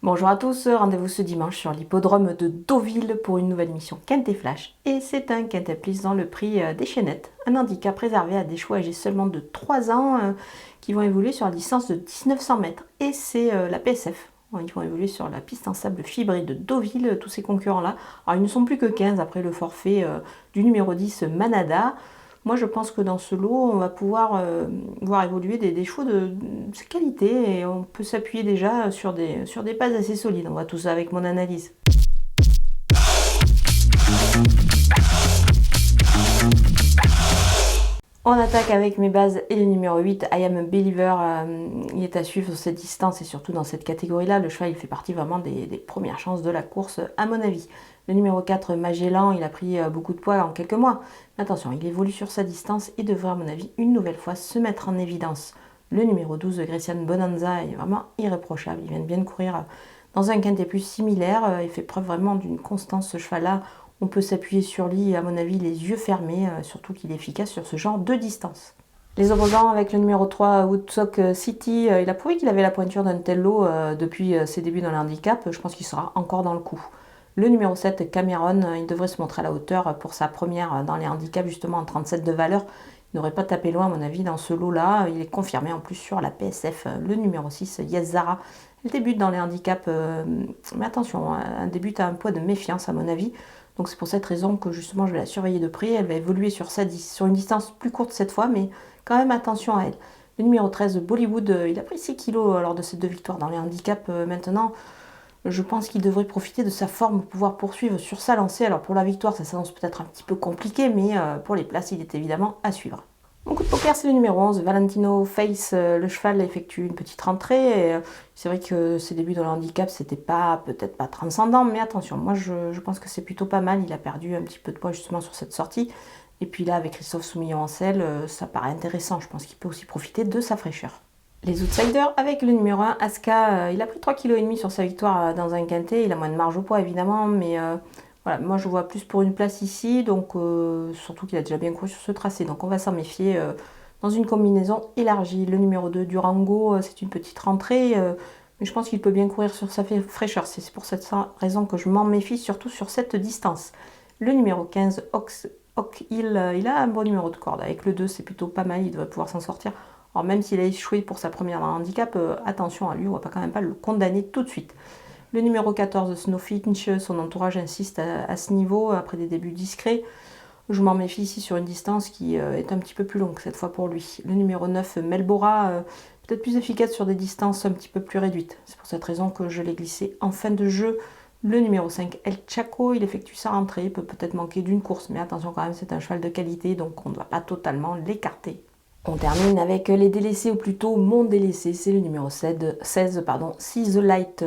Bonjour à tous, rendez-vous ce dimanche sur l'hippodrome de Deauville pour une nouvelle émission Quintet Flash. Et c'est un Quintet Plus dans le prix des Chénettes, un handicap réservé à des chevaux âgés seulement de 3 ans qui vont évoluer sur la distance de 1900 mètres. Et c'est la PSF. Ils vont évoluer sur la piste en sable fibré de Deauville, tous ces concurrents-là. Alors ils ne sont plus que 15 après le forfait du numéro 10 Manada. Moi, je pense que dans ce lot, on va pouvoir voir évoluer des chevaux de qualité et on peut s'appuyer déjà sur des bases assez solides. On voit tout ça avec mon analyse. On attaque avec mes bases et le numéro 8, I Am a Believer, il est à suivre sur cette distance et surtout dans cette catégorie-là. Le cheval, il fait partie vraiment des premières chances de la course, à mon avis. Le numéro 4, Magellan, il a pris beaucoup de poids en quelques mois. Mais attention, il évolue sur sa distance et devrait, à mon avis, une nouvelle fois se mettre en évidence. Le numéro 12, Grecian Bonanza, est vraiment irréprochable. Il vient de bien courir dans un quintet plus similaire. Il fait preuve vraiment d'une constance, ce cheval-là. On peut s'appuyer sur lui, à mon avis, les yeux fermés, surtout qu'il est efficace sur ce genre de distance. Les opposants avec le numéro 3, Woodstock City, il a prouvé qu'il avait la pointure d'un tel lot depuis ses débuts dans le handicap. Je pense qu'il sera encore dans le coup. Le numéro 7, Cameron, il devrait se montrer à la hauteur pour sa première dans les handicaps, justement en 37 de valeur. Il n'aurait pas tapé loin, à mon avis, dans ce lot-là. Il est confirmé en plus sur la PSF. Le numéro 6, Yes Zara, il débute dans les handicaps, mais attention, un début à un poids de méfiance, à mon avis. Donc c'est pour cette raison que justement je vais la surveiller de près. Elle va évoluer sur une distance plus courte cette fois, mais quand même attention à elle. Le numéro 13, Bollywood, il a pris 6 kilos lors de ces 2 victoires dans les handicaps. Maintenant, je pense qu'il devrait profiter de sa forme pour pouvoir poursuivre sur sa lancée. Alors pour la victoire, ça s'annonce peut-être un petit peu compliqué, mais pour les places, il est évidemment à suivre. Mon coup de poker, c'est le numéro 11, Valentino Face. Le cheval effectue une petite rentrée. C'est vrai que ses débuts dans le handicap, c'était peut-être pas transcendant, mais attention, moi je pense que c'est plutôt pas mal. Il a perdu un petit peu de poids justement sur cette sortie. Et puis là, avec Christophe Soumillon en selle, ça paraît intéressant. Je pense qu'il peut aussi profiter de sa fraîcheur. Les outsiders avec le numéro 1, Aska, il a pris 3,5 kg sur sa victoire dans un quintet. Il a moins de marge au poids évidemment, mais voilà, moi je vois plus pour une place ici, donc surtout qu'il a déjà bien couru sur ce tracé, donc on va s'en méfier dans une combinaison élargie. Le numéro 2, Durango, c'est une petite rentrée, mais je pense qu'il peut bien courir sur sa fraîcheur. C'est pour cette raison que je m'en méfie, surtout sur cette distance. Le numéro 15, Oak Hill, il a un bon numéro de corde. Avec le 2, c'est plutôt pas mal, il devrait pouvoir s'en sortir. Alors même s'il a échoué pour sa première dans le handicap, attention à lui, on va quand même pas le condamner tout de suite. Le numéro 14, Snowfinch, son entourage insiste à ce niveau, après des débuts discrets. Je m'en méfie ici sur une distance qui est un petit peu plus longue cette fois pour lui. Le numéro 9, Melbora, peut-être plus efficace sur des distances un petit peu plus réduites. C'est pour cette raison que je l'ai glissé en fin de jeu. Le numéro 5, El Chaco, il effectue sa rentrée, il peut peut-être manquer d'une course, mais attention quand même, c'est un cheval de qualité, donc on ne doit pas totalement l'écarter. On termine avec les délaissés, ou plutôt mon délaissé, c'est le numéro 16, See the Light.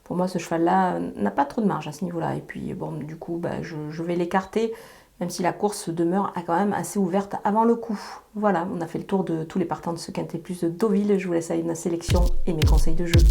Pour moi, ce cheval-là n'a pas trop de marge à ce niveau-là. Et puis, bon, du coup, je vais l'écarter, même si la course demeure quand même assez ouverte avant le coup. Voilà, on a fait le tour de tous les partants de ce Quintet Plus de Deauville. Je vous laisse avec ma sélection et mes conseils de jeu.